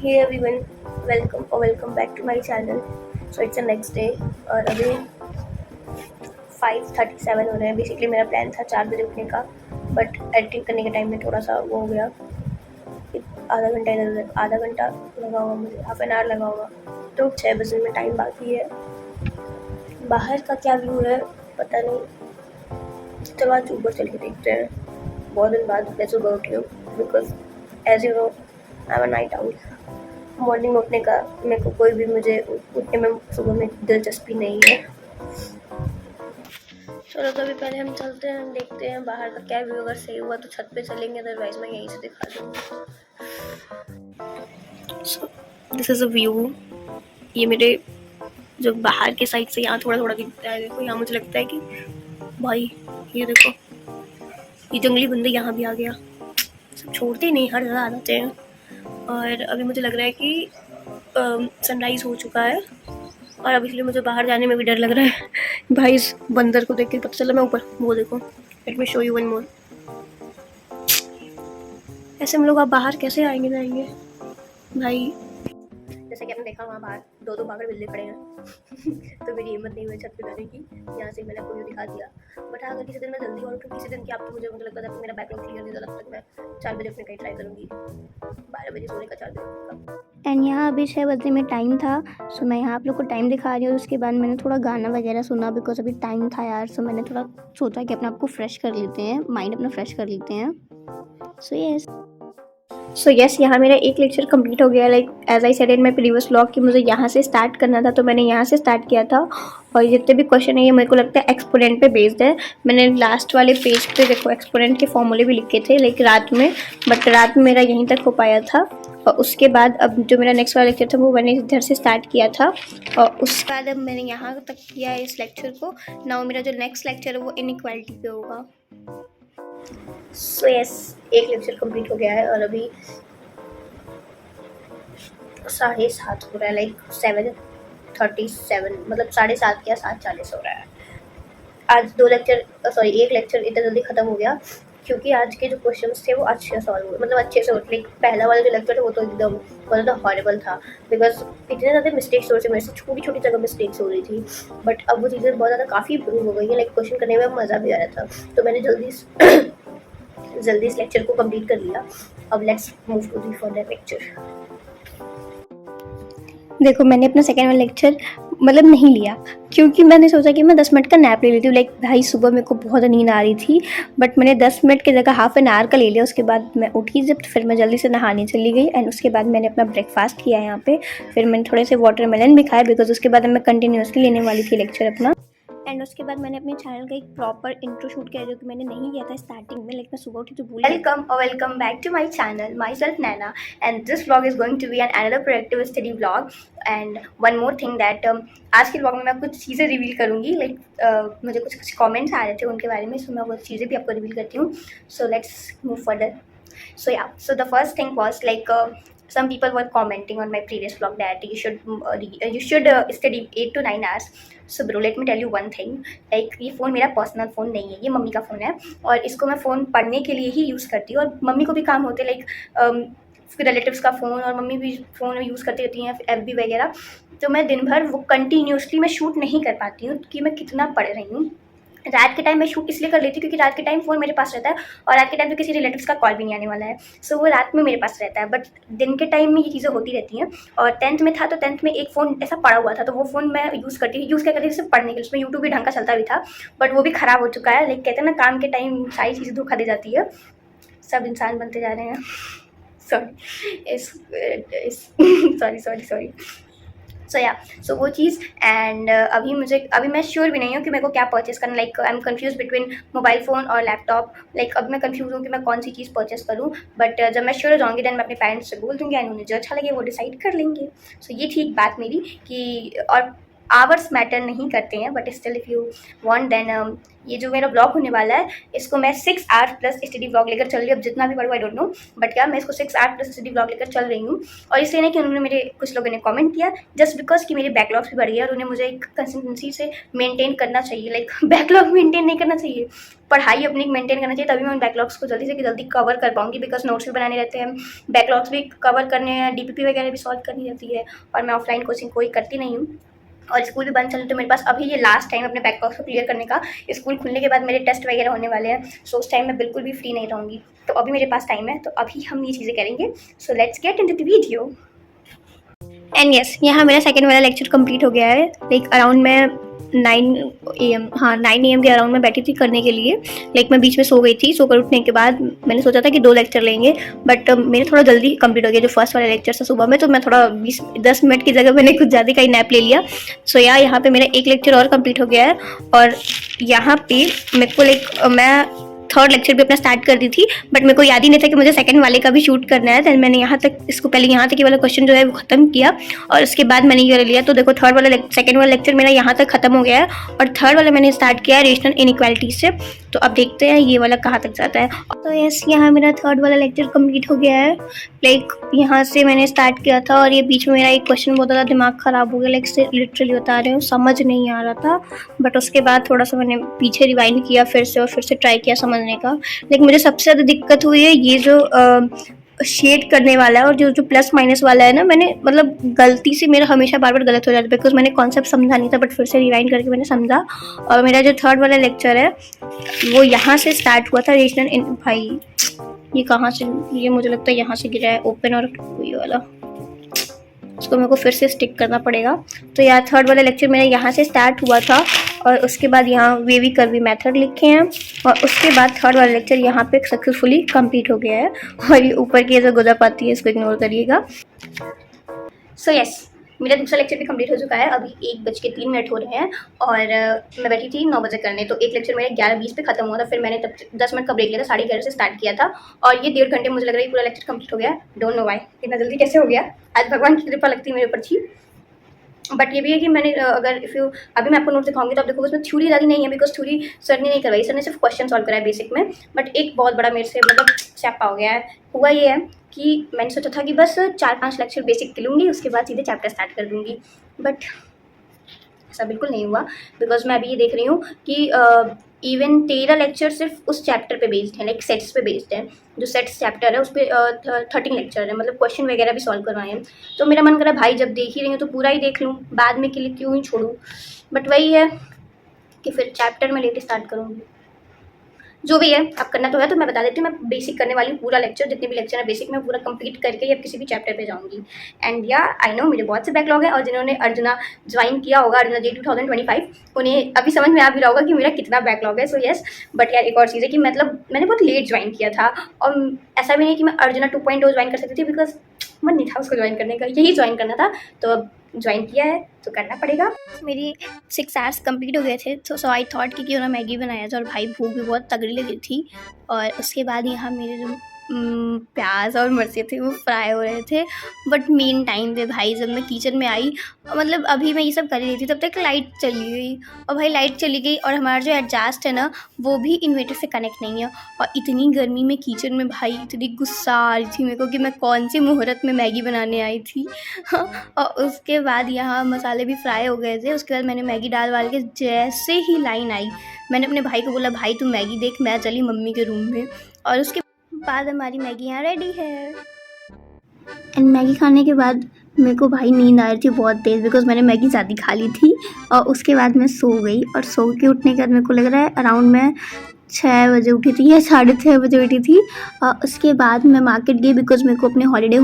Hey everyone, welcome back to my channel. So it's the next day और अभी 5:37 हो रहे हैं. बेसिकली मेरा प्लान था 4 बजे उठने का, बट एडिटिंग करने के टाइम में थोड़ा सा वो हो गया कि आधा घंटा लगा होगा, मुझे हाफ एन आवर लगा होगा. तो 6 बजे में टाइम बाकी है. बाहर का क्या व्यू है पता नहीं. चलो आज ऊपर चल के देखते हैं. बहुत दिन बाद मैं सुबह उठी हूँ because as you know I am a night owl. Morning में उठने का मेरे को कोई भी मुझे उठने में सुबह में दिलचस्पी नहीं है. चलो तो अभी पहले हम चलते हैं, देखते हैं बाहर का क्या व्यू. अगर सही हुआ तो छत पे चलेंगे, अदरवाइज मैं यहीं से दिखा दूँगी. So this is a view. ये मेरे जो बाहर के साइड से यहाँ थोड़ा थोड़ा दिखता है. देखो यहाँ मुझे लगता है कि भाई ये देखो ये जंगली बंदे यहाँ भी आ गया. सब छोड़ते ही नहीं, हर जगह आ जाते हैं. और अभी मुझे लग रहा है कि सनराइज़ हो चुका है और अब इसलिए मुझे बाहर जाने में भी डर लग रहा है. भाई इस बंदर को देख के पता चला मैं ऊपर, वो देखो. Let me show you one more. ऐसे हम लोग अब बाहर कैसे आएंगे जाएंगे भाई. जैसे कि आपने देखा वहाँ बाहर दो बाघ बिल्ली खड़े हैं. तो मेरी हिम्मत नहीं हुई छत पे जाने की. यहाँ से मैंने आपको व्यू दिखा दिया. बट हाँ, अगर किसी दिन मैं जल्दी और उठूँ, किसी दिन की आप तो मुझे लगता है मेरा बैकग्राउंड क्लियर नहीं, तब तक मैं 4 बजे उठने का ही ट्राई करूँगी. 12 बजे सोने का 4 बजे का. एंड यहाँ अभी 6 बजे में टाइम था. सो मैं यहाँ आप लोग को टाइम दिखा रही हूँ. उसके बाद मैंने थोड़ा गाना वगैरह सुना बिकॉज अभी टाइम था यार. सो मैंने थोड़ा सोचा कि अपने आप को फ्रेश कर लेते हैं, माइंड अपना फ्रेश कर लेते हैं. सो यस यहाँ मेरा एक लेक्चर कंप्लीट हो गया. Like as I said in my previous vlog कि मुझे यहाँ से स्टार्ट करना था, तो मैंने यहाँ से स्टार्ट किया था. और जितने भी क्वेश्चन है ये मेरे को लगता है एक्सपोनेंट पे बेस्ड है. मैंने लास्ट वाले पेज पे देखो एक्सपोनेंट के फॉर्मूले भी लिखे थे लाइक रात में, बट रात में मेरा यहीं तक हो पाया था. और उसके बाद अब जो मेरा नेक्स्ट वाला लेक्चर था वो मैंने इधर से स्टार्ट किया था. और उसके बाद अब मैंने यहाँ तक किया है इस लेक्चर को. नाउ मेरा जो नेक्स्ट लेक्चर है वो इनइक्वालिटी पे होगा. सो यस एक लेक्चर कंप्लीट हो गया है और अभी 7:30 हो रहा है. लाइक 7:37 मतलब 7:30 या 7:40 हो रहा है. आज एक लेक्चर इतना जल्दी ख़त्म हो गया क्योंकि आज के जो क्वेश्चंस थे वो अच्छे सॉल्व हुए, मतलब अच्छे से हुए. लाइक पहला वाला जो लेक्चर था वो तो एकदम बहुत ज़्यादा हॉरेबल था बिकॉज इतने ज़्यादा मिस्टेक्स हो रहे थे मेरे से. छोटी छोटी जगह मिस्टेक्स हो रही थी, बट अब वो चीज़ें बहुत ज़्यादा काफ़ी इम्प्रूव हो गई है. लाइक क्वेश्चन करने में मज़ा भी आ रहा था, तो मैंने जल्दी इस लेक्चर को कंप्लीट कर लिया. अब let's move to the further lecture. देखो मैंने अपना सेकेंड वाला लेक्चर मतलब नहीं लिया क्योंकि मैंने सोचा कि मैं 10 मिनट का नैप ले लेती हूँ. लाइक भाई सुबह मेरे को बहुत नींद आ रही थी, बट मैंने 10 मिनट की जगह हाफ एन आवर का ले लिया. उसके बाद मैं उठी जब, फिर मैं जल्दी से नहाने चली गई. एंड उसके बाद मैंने अपना ब्रेकफास्ट किया यहाँ पे. फिर मैंने थोड़े से वाटरमेलन भी खाए बिकॉज उसके बाद मैं कंटिन्यूसली लेने वाली थी लेक्चर अपना. एंड उसके बाद मैंने अपने चैनल का एक प्रॉपर इंट्रो शूट किया जो कि मैंने नहीं किया था स्टार्टिंग में. लाइक मैं सुबह उठी तो भूल. Welcome back to my channel, myself Naina. And this vlog is going to be an another productive study vlog. And one more thing that आज के व्लॉग में मैं कुछ चीज़ें रिवील करूँगी. लाइक मुझे कुछ कमेंट्स आ रहे थे उनके बारे में, सो मैं वो चीज़ें भी आपको रिवील करती हूँ. So let's move further. So the first thing was like some people were commenting on my previous vlog that you should study 8 to 9 hours. So bro, let me tell you one thing. Like ये phone मेरा personal phone नहीं है, ये mummy का phone है और इसको मैं फ़ोन पढ़ने के लिए ही यूज़ करती हूँ. और मम्मी को भी काम होते लाइक रिलेटिव्स का फ़ोन, और मम्मी भी फ़ोन यूज़ करती रहती हैं FB वगैरह. तो मैं दिन भर वो कंटिन्यूसली मैं शूट नहीं कर पाती हूँ कि मैं कितना पढ़ रही हूँ. रात के टाइम मैं शूट इसलिए कर लेती हूँ क्योंकि रात के टाइम फ़ोन मेरे पास रहता है और रात के टाइम तो किसी रिलेटिव्स का कॉल भी नहीं आने वाला है. सो वो रात में मेरे पास रहता है. बट दिन के टाइम में ये चीज़ें होती रहती हैं. और 10th में था तो 10th में एक फ़ोन ऐसा पड़ा हुआ था, तो वो फ़ोन मैं यूज़ क्या करती थी सिर्फ पढ़ने के लिए. उसमें यूट्यूब भी ढंग का चलता भी था, बट वो भी ख़राब हो चुका है. लाइक कहते हैं ना काम के टाइम सारी चीज़ें धोखा दे जाती है. सब इंसान बनते जा रहे हैं. सॉरी. सो वो चीज़. एंड अभी मैं श्योर भी नहीं हूँ कि मेरे को क्या परचेस करना. Like I am confuse between mobile phone और लैपटॉप. लाइक अब मैं कंफ्यूज हूँ कि मैं कौन सी चीज़ परचेस करूँ. बट जब मैं श्योर हो जाऊँगी देन मैं अपने पेरेंट्स से बोल दूँगी एंड उन्हें जो अच्छा लगे वो डिसाइड कर लेंगे. सो ये थी एक बात मेरी कि. और आवर्स मैटर नहीं करते हैं, but still if you want then ये जो मेरा ब्लॉग होने वाला है इसको मैं 6 आवर्स प्लस स्टडी ब्लॉग लेकर चल रही हूँ। अब जितना भी पढ़ूँ आई डोंट नो, बट क्या मैं इसको 6 आवर्स प्लस स्टडी ब्लॉग लेकर चल रही हूँ। और इसलिए नहीं कि उन्होंने मेरे कुछ लोगों ने कमेंट किया जस्ट बिकॉज कि मेरे बैकलॉग्स भी बढ़ गया और उन्हें मुझे एक कंसिस्टेंसी से मेंटेन करना चाहिए, लाइक बैकलॉग मेंटेन नहीं करना चाहिए, पढ़ाई अपनी मेंटेन करना चाहिए, तभी मैं उन बैकलॉग्स को जल्दी से जल्दी कवर कर पाऊंगी। बिकॉज नोट्स भी बनाने रहते हैं, बैकलॉग्स भी कवर करने हैं, डीपीपी वगैरह भी सॉल्व करनी रहती है, और मैं ऑफलाइन कोचिंग कोई करती नहीं हूँ और स्कूल भी बंद चल रहे, तो मेरे पास अभी ये लास्ट टाइम अपने बैकलॉग्स को क्लियर करने का। स्कूल खुलने के बाद मेरे टेस्ट वगैरह होने वाले हैं, सो उस टाइम मैं बिल्कुल भी फ्री नहीं रहूँगी, तो अभी मेरे पास टाइम है, तो अभी हम ये चीज़ें करेंगे। So let's get into the video. And yes, यहाँ मेरा सेकेंड वाला लेक्चर कंप्लीट हो गया है। लाइक अराउंड मैं 9 AM, हाँ 9 AM के अराउंड में बैठी थी करने के लिए। लाइक मैं बीच में सो गई थी, सोकर उठने के बाद मैंने सोचा था कि 2 लेक्चर लेंगे, बट मेरे थोड़ा जल्दी कंप्लीट हो गया जो फर्स्ट वाला लेक्चर था सुबह में, तो मैं थोड़ा 10 मिनट की जगह मैंने कुछ ज़्यादा का ही नैप ले लिया। सो यहाँ पे मेरा एक लेक्चर और कंप्लीट हो गया है, और यहाँ पे मेरे को लाइक मैं थर्ड लेक्चर भी अपना स्टार्ट कर दी थी, बट मेरे को याद ही नहीं था कि मुझे सेकंड वाले का भी शूट करना है। देन मैंने यहाँ तक इसको पहले यहाँ तक ये वाला क्वेश्चन जो है वो खत्म किया, और उसके बाद मैंने ये लिया। तो देखो थर्ड वाला सेकंड वाला लेक्चर मेरा यहाँ तक खत्म हो गया है, और थर्ड वाला मैंने स्टार्ट किया है रेशनल इनइक्वालिटी से। तो अब देखते हैं ये वाला कहाँ तक जाता है। तो यस, यहाँ मेरा थर्ड वाला लेक्चर कंप्लीट हो गया है। लाइक यहाँ से मैंने स्टार्ट किया था, और ये बीच में मेरा एक क्वेश्चन बहुत ज़्यादा दिमाग ख़राब हो गया, लाइक लिटरली बता रहे हो समझ नहीं आ रहा था, बट उसके बाद थोड़ा सा मैंने पीछे रिवाइंड किया फिर से, और फिर से ट्राई किया समझने का। लेकिन मुझे सबसे ज़्यादा दिक्कत हुई है ये जो शेड करने वाला है, और जो प्लस माइनस वाला है ना, मैंने मतलब गलती से मेरा हमेशा बार बार गलत हो जाता है, बिकॉज मैंने कॉन्सेप्ट समझा नहीं था, बट फिर से रिवाइंड करके मैंने समझा। और मेरा जो थर्ड वाला लेक्चर है वो यहाँ से स्टार्ट हुआ था रेशनल इन, भाई ये कहाँ से, ये मुझे लगता है यहाँ से गिरा है ओपन, और ये वाला उसको मेरे को फिर से स्टिक करना पड़ेगा। तो यहाँ थर्ड वाला लेक्चर मेरा यहाँ से स्टार्ट हुआ था, और उसके बाद यहाँ वेवी कर्वी मेथड लिखे हैं, और उसके बाद थर्ड वाला लेक्चर यहाँ पे सक्सेसफुली कंप्लीट हो गया है। और ये ऊपर की जो गुदा पाती है इसको इग्नोर करिएगा। सो यस, मेरा दूसरा लेक्चर भी कंप्लीट हो चुका है। अभी 1:03 हो रहे हैं, और मैं बैठी थी 9 बजे करने, तो एक लेक्चर मेरा 11:20 पे खत्म हुआ था। फिर मैंने तब 10 मिनट का ब्रेक लिया था, 11:30 से स्टार्ट किया था, और ये 1.5 घंटे मुझे लग रहा है पूरा लेक्चर कंप्लीट हो गया। डोंट नो वाई इतना जल्दी कैसे हो गया, आज भगवान की कृपा लगती है मेरे ऊपर थी। बट ये भी है कि मैंने अगर इफ़ यू अभी मैं आपको नोट दिखाऊंगी तो आप देखोगे उसमें थ्योरी ज़्यादा नहीं है, बिकॉज थ्योरी सर ने नहीं करवाई, सर ने सिर्फ क्वेश्चन सॉल्व करा है बेसिक में। बट एक बहुत बड़ा मेरे से मतलब स्यापा हो गया है। हुआ ये है कि मैंने सोचा था कि बस 4-5 लेक्चर बेसिक के लूँगी, उसके बाद सीधे चैप्टर स्टार्ट कर दूँगी, बट ऐसा बिल्कुल नहीं हुआ। बिकॉज मैं अभी ये देख रही हूँ कि इवन 13 लेक्चर सिर्फ उस चैप्टर पे बेस्ड है, लाइक सेट्स पे बेस्ड है। जो सेट्स चैप्टर है उस पर 13 लेक्चर है, मतलब क्वेश्चन वगैरह भी सॉल्व करवाए हैं। तो मेरा मन करा भाई जब देख ही रही हूँ तो पूरा ही देख लूँ, बाद में के लिए क्यों ही छोड़ूँ। बट वही है कि फिर चैप्टर में लेके स्टार्ट करूँगी, जो भी है अब करना तो है। तो मैं बता देती हूँ, मैं बेसिक करने वाली हूँ, पूरा लेक्चर जितने भी लेक्चर है बेसिक में पूरा कंप्लीट करके अब किसी भी चैप्टर पे जाऊँगी। एंड या आई नो मेरे बहुत से बैकलॉग है, और जिन्होंने अर्जुना ज्वाइन किया होगा, अर्जुना डे 2025, उन्हें अभी समझ में आ भी रहा होगा कि मेरा कितना बैकलॉग है। सो येस, बट यार एक और चीज़ है कि मतलब मैंने बहुत लेट ज्वाइन किया था, और ऐसा भी नहीं कि मैं अर्जुना 2.0 ज्वाइन कर सकती थी, बिकॉज मन नहीं था उसको ज्वाइन करने का, यही ज्वाइन करना था, तो अब ज्वाइन किया है तो करना पड़ेगा। मेरी 6 आवर्स कंप्लीट हो गए थे, सो आई थॉट कि क्यों ना मैगी बनाया जाए, और भाई भूख भी बहुत तगड़ी लगी थी। और उसके बाद यहाँ मेरे जो प्याज और मिर्ची थे वो फ्राई हो रहे थे। बट मेन टाइम पे भाई जब मैं किचन में आई, मतलब अभी मैं ये सब कर रही थी, तब तक लाइट चली गई, और भाई लाइट चली गई, और हमारा जो एडजस्ट है ना वो भी इन्वर्टर से कनेक्ट नहीं है। और इतनी गर्मी में किचन में भाई इतनी गुस्सा आ रही थी मेरे को कि मैं कौन सी मुहूर्त में मैगी बनाने आई थी। और उसके बाद यहाँ मसाले भी फ्राई हो गए थे। उसके बाद मैंने मैगी डाल के जैसे ही लाइन आई, मैंने अपने भाई को बोला भाई तू मैगी देख, मैं चली मम्मी के रूम में, और उसके बाद हमारी मैगी यहाँ रेडी है। एंड मैगी खाने के बाद मेरे को भाई नींद आ रही थी बहुत तेज़, बिकॉज मैंने मैगी ज़्यादा खा ली थी। और उसके बाद मैं सो गई, और सो के उठने के बाद मेरे को लग रहा है अराउंड मैं 6 बजे उठी थी या 6:30 बजे उठी थी। उसके बाद मैं मार्केट गई, बिकॉज मेरे को अपने हॉलीडे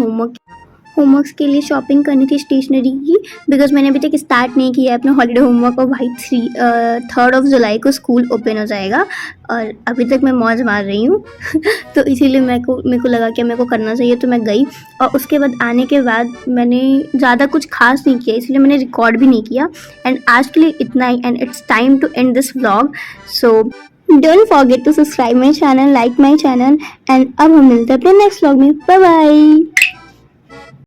होमवर्क्स के लिए शॉपिंग करनी थी स्टेशनरी की, बिकॉज मैंने अभी तक स्टार्ट नहीं किया है अपना हॉलीडे होमवर्क। और भाई 3 जुलाई को स्कूल ओपन हो जाएगा, और अभी तक मैं मौज मार रही हूँ। तो इसीलिए मेरे को लगा कि मेरे को करना चाहिए, तो मैं गई। और उसके बाद आने के बाद मैंने ज़्यादा कुछ खास नहीं किया, इसलिए मैंने रिकॉर्ड भी नहीं किया। एंड आज के लिए इतना ही, and it's time to end this vlog. So don't forget to subscribe my channel, like my channel, and अब हम मिलते हैं अपने नेक्स्ट व्लॉग में। Bye bye.